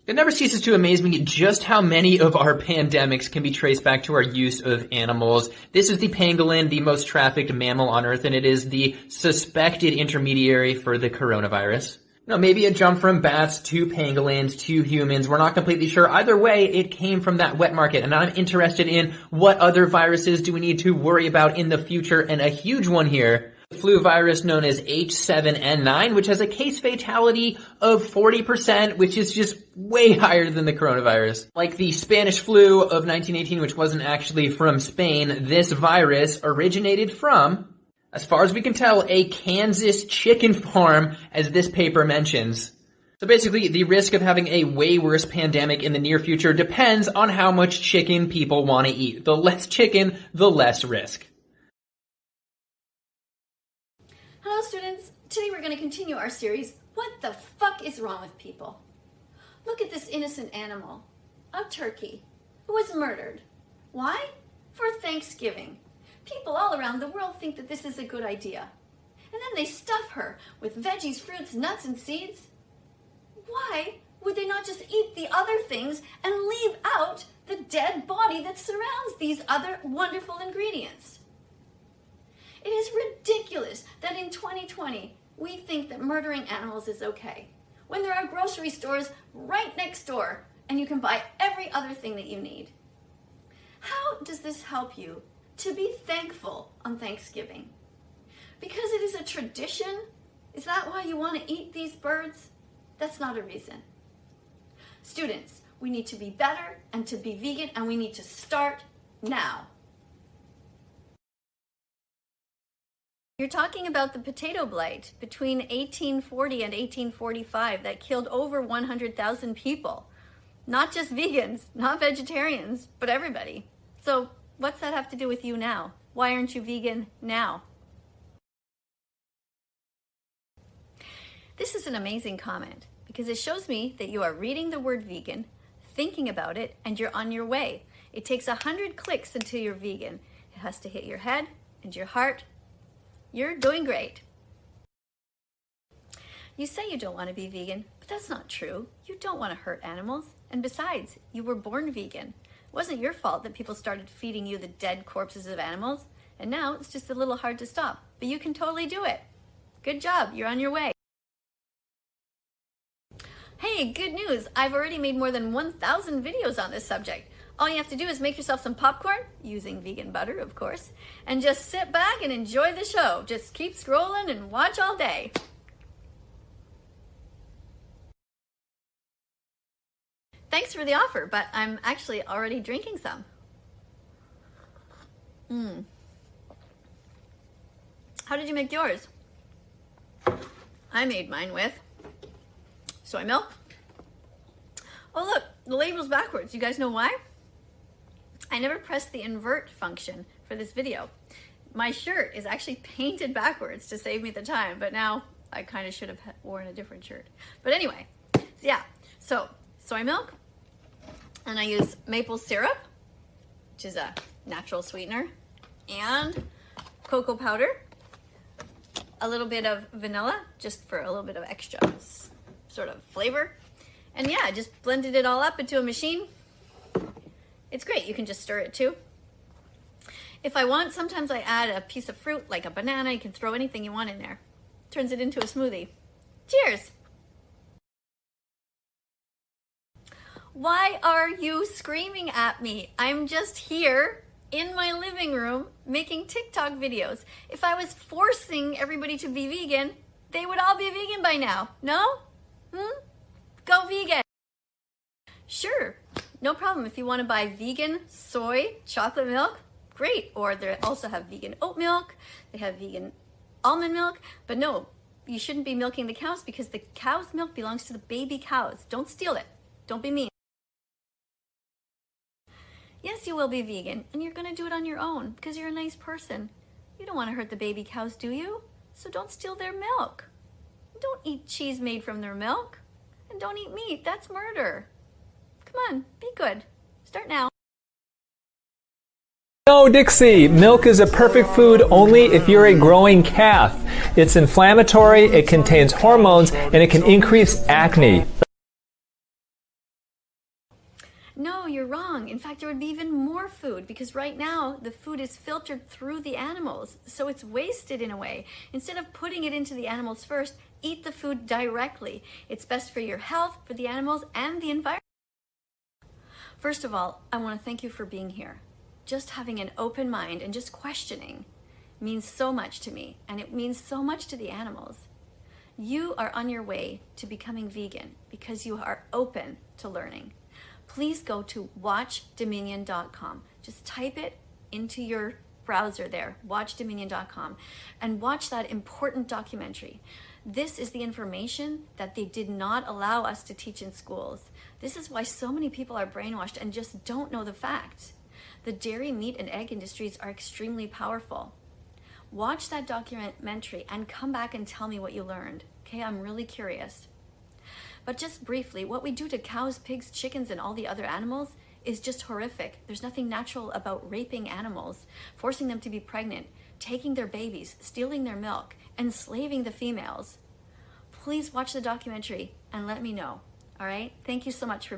It never ceases to amaze me just how many of our pandemics can be traced back to our use of animals. This is the pangolin, the most trafficked mammal on Earth, and it is the suspected intermediary for the coronavirus. Maybe a jump from bats to pangolins to humans. We're not completely sure. Either way, it came from that wet market, and I'm interested in what other viruses do we need to worry about in the future, and a huge one here. The flu virus known as H7N9, which has a case fatality of 40%, which is just way higher than the coronavirus. Like the Spanish flu of 1918, which wasn't actually from Spain, this virus originated from, as far as we can tell, a Kansas chicken farm, as this paper mentions. So basically, the risk of having a way worse pandemic in the near future depends on how much chicken people want to eat. The less chicken, the less risk. Hello students, today we're going to continue our series, What the Fuck is Wrong with People? Look at this innocent animal, a turkey, who was murdered. Why? For Thanksgiving. People all around the world think that this is a good idea. And then they stuff her with veggies, fruits, nuts, and seeds. Why would they not just eat the other things and leave out the dead body that surrounds these other wonderful ingredients? It is ridiculous that in 2020, we think that murdering animals is okay, when there are grocery stores right next door and you can buy every other thing that you need. How does this help you to be thankful on Thanksgiving? Because it is a tradition? Is that why you want to eat these birds? That's not a reason. Students, we need to be better and to be vegan, and we need to start now. You're talking about the potato blight between 1840 and 1845 that killed over 100,000 people. Not just vegans, not vegetarians, but everybody. So what's that have to do with you now? Why aren't you vegan now? This is an amazing comment because it shows me that you are reading the word vegan, thinking about it, and you're on your way. It takes 100 clicks until you're vegan. It has to hit your head and your heart. You're doing great. You say you don't want to be vegan, but that's not true. You don't want to hurt animals. And besides, you were born vegan. It wasn't your fault that people started feeding you the dead corpses of animals. And now it's just a little hard to stop. But you can totally do it. Good job. You're on your way. Hey, good news. I've already made more than 1,000 videos on this subject. All you have to do is make yourself some popcorn, using vegan butter, of course, and just sit back and enjoy the show. Just keep scrolling and watch all day. Thanks for the offer, but I'm actually already drinking some. How did you make yours? I made mine with soy milk. Oh look, the label's backwards. You guys know why? I never pressed the invert function for this video. My shirt is actually painted backwards to save me the time, but now I kind of should have worn a different shirt. But anyway, yeah, so soy milk, and I use maple syrup, which is a natural sweetener, and cocoa powder, a little bit of vanilla, just for a little bit of extra sort of flavor. And yeah, I just blended it all up into a machine. It's great. You can just stir it too. If I want, sometimes I add a piece of fruit, like a banana. You can throw anything you want in there. Turns it into a smoothie. Cheers! Why are you screaming at me? I'm just here in my living room making TikTok videos. If I was forcing everybody to be vegan, they would all be vegan by now. No? Go vegan. Sure. No problem. If you want to buy vegan soy chocolate milk, great. Or they also have vegan oat milk. They have vegan almond milk. But no, you shouldn't be milking the cows because the cow's milk belongs to the baby cows. Don't steal it. Don't be mean. Yes, you will be vegan, and you're going to do it on your own because you're a nice person. You don't want to hurt the baby cows, do you? So don't steal their milk. Don't eat cheese made from their milk. And don't eat meat. That's murder. Come on, be good. Start now. No, Dixie, milk is a perfect food only if you're a growing calf. It's inflammatory, it contains hormones, and it can increase acne. No, you're wrong. In fact, there would be even more food because right now the food is filtered through the animals, so it's wasted in a way. Instead of putting it into the animals first, eat the food directly. It's best for your health, for the animals, and the environment. First of all, I want to thank you for being here. Just having an open mind and just questioning means so much to me, and it means so much to the animals. You are on your way to becoming vegan because you are open to learning. Please go to watchdominion.com. Just type it into your browser there, watchdominion.com, and watch that important documentary. This is the information that they did not allow us to teach in schools. This is why so many people are brainwashed and just don't know the facts. The dairy, meat, and egg industries are extremely powerful. Watch that documentary and come back and tell me what you learned. Okay, I'm really curious. But just briefly, what we do to cows, pigs, chickens, and all the other animals is just horrific. There's nothing natural about raping animals, forcing them to be pregnant, taking their babies, stealing their milk, enslaving the females. Please watch the documentary and let me know. All right? Thank you so much for